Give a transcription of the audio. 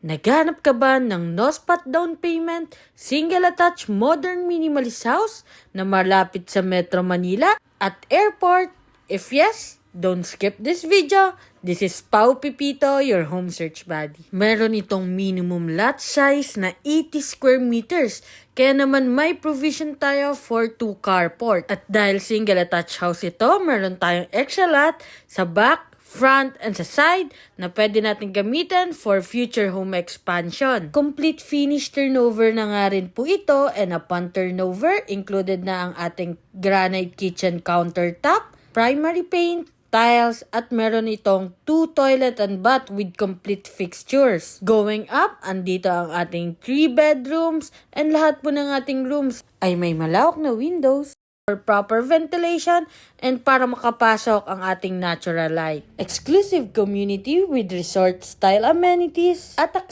Naghanap ka ba ng no-spot down payment, single-attached modern minimalist house na malapit sa Metro Manila at airport? If yes, don't skip this video. This is Pau Pipito, your home search buddy. Meron itong minimum lot size na 80 square meters. Kaya naman may provision tayo for 2 carport. At dahil single-attached house ito, meron tayong extra lot sa back, front, and sa side na pwede natin gamitin for future home expansion. Complete finish turnover na nga rin po ito, and upon turnover, included na ang ating granite kitchen countertop, primary paint, tiles, at meron itong 2 toilet and bath with complete fixtures. Going up, andito ang ating 3 bedrooms, and lahat po ng ating rooms ay may malawak na windows for proper ventilation and para makapasok ang ating natural light. Exclusive community with resort-style amenities at